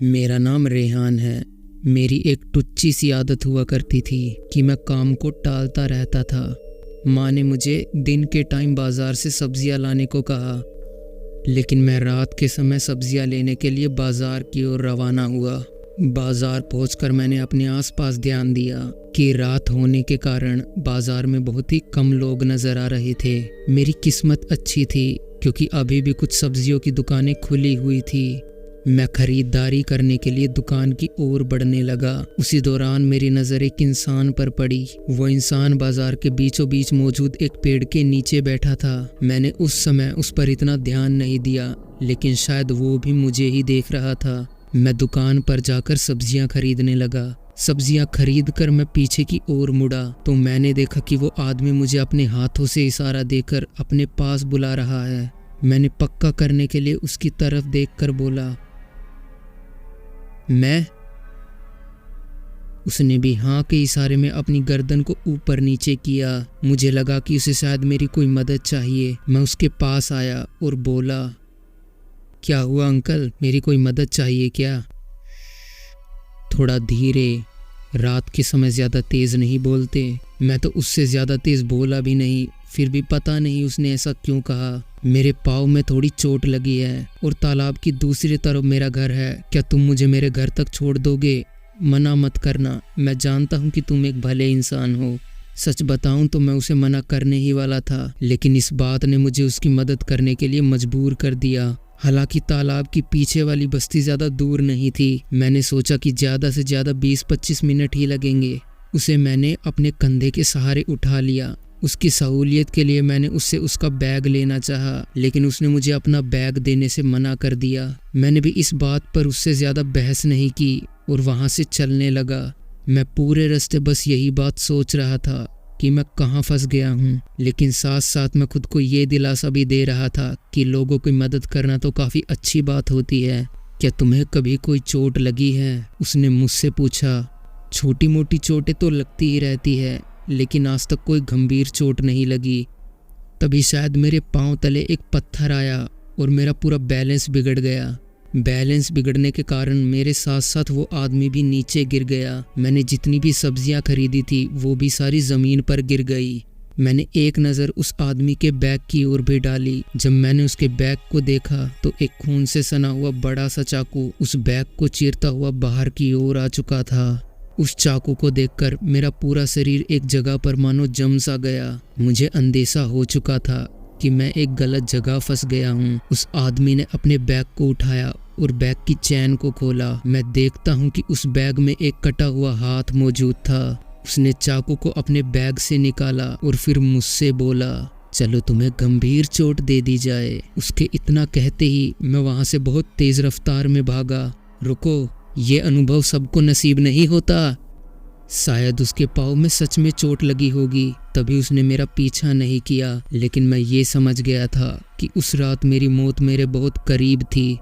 मेरा नाम रेहान है। मेरी एक टुच्ची सी आदत हुआ करती थी कि मैं काम को टालता रहता था। माँ ने मुझे दिन के टाइम बाज़ार से सब्जियां लाने को कहा, लेकिन मैं रात के समय सब्जियां लेने के लिए बाज़ार की ओर रवाना हुआ। बाज़ार पहुंचकर मैंने अपने आसपास ध्यान दिया कि रात होने के कारण बाज़ार में बहुत ही कम लोग नज़र आ रहे थे। मेरी किस्मत अच्छी थी क्योंकि अभी भी कुछ सब्जियों की दुकानें खुली हुई थी। मैं खरीदारी करने के लिए दुकान की ओर बढ़ने लगा। उसी दौरान मेरी नज़र एक इंसान पर पड़ी। वो इंसान बाजार के बीचों बीच मौजूद एक पेड़ के नीचे बैठा था। मैंने उस समय उस पर इतना ध्यान नहीं दिया, लेकिन शायद वो भी मुझे ही देख रहा था। मैं दुकान पर जाकर सब्जियां खरीदने लगा। सब्जियां खरीद कर मैं पीछे की ओर मुड़ा तो मैंने देखा कि वो आदमी मुझे अपने हाथों से इशारा देकर अपने पास बुला रहा है। मैंने पक्का करने के लिए उसकी तरफ देखकर बोला, मैं। उसने भी हाँ के इशारे में अपनी गर्दन को ऊपर नीचे किया। मुझे लगा कि उसे शायद मेरी कोई मदद चाहिए। मैं उसके पास आया और बोला, क्या हुआ अंकल, मेरी कोई मदद चाहिए क्या? थोड़ा धीरे, रात के समय ज़्यादा तेज़ नहीं बोलते। मैं तो उससे ज़्यादा तेज़ बोला भी नहीं, फिर भी पता नहीं उसने ऐसा क्यों कहा। मेरे पाँव में थोड़ी चोट लगी है और तालाब की दूसरी तरफ मेरा घर है। क्या तुम मुझे मेरे घर तक छोड़ दोगे? मना मत करना, मैं जानता हूँ कि तुम एक भले इंसान हो। सच बताऊं तो मैं उसे मना करने ही वाला था, लेकिन इस बात ने मुझे उसकी मदद करने के लिए मजबूर कर दिया। हालांकि तालाब की पीछे वाली बस्ती ज़्यादा दूर नहीं थी। मैंने सोचा कि ज़्यादा से ज़्यादा 20-25 मिनट ही लगेंगे। उसे मैंने अपने कंधे के सहारे उठा लिया। उसकी सहूलियत के लिए मैंने उससे उसका बैग लेना चाहा, लेकिन उसने मुझे अपना बैग देने से मना कर दिया। मैंने भी इस बात पर उससे ज़्यादा बहस नहीं की और वहाँ से चलने लगा। मैं पूरे रास्ते बस यही बात सोच रहा था कि मैं कहाँ फंस गया हूँ, लेकिन साथ साथ मैं खुद को ये दिलासा भी दे रहा था कि लोगों की मदद करना तो काफ़ी अच्छी बात होती है। क्या तुम्हें कभी कोई चोट लगी है? उसने मुझसे पूछा। छोटी मोटी चोटें तो लगती ही रहती है, लेकिन आज तक कोई गंभीर चोट नहीं लगी। तभी शायद मेरे पांव तले एक पत्थर आया और मेरा पूरा बैलेंस बिगड़ गया। बैलेंस बिगड़ने के कारण मेरे साथ साथ वो आदमी भी नीचे गिर गया। मैंने जितनी भी सब्जियां खरीदी थी वो भी सारी ज़मीन पर गिर गई। मैंने एक नज़र उस आदमी के बैग की ओर भी डाली। जब मैंने उसके बैग को देखा तो एक खून से सना हुआ बड़ा सा चाकू उस बैग को चीरता हुआ बाहर की ओर आ चुका था। उस चाकू को देखकर मेरा पूरा शरीर एक जगह पर मानो जम सा गया। मुझे अंदेशा हो चुका था कि मैं एक गलत जगह फंस गया हूँ। उस आदमी ने अपने बैग को उठाया और बैग की चैन को खोला। मैं देखता हूँ कि उस बैग में एक कटा हुआ हाथ मौजूद था। उसने चाकू को अपने बैग से निकाला और फिर मुझसे बोला, चलो तुम्हें गंभीर चोट दे दी जाए। उसके इतना कहते ही मैं वहाँ से बहुत तेज रफ्तार में भागा। रुको, ये अनुभव सबको नसीब नहीं होता। शायद उसके पाँव में सच में चोट लगी होगी, तभी उसने मेरा पीछा नहीं किया। लेकिन मैं ये समझ गया था कि उस रात मेरी मौत मेरे बहुत करीब थी।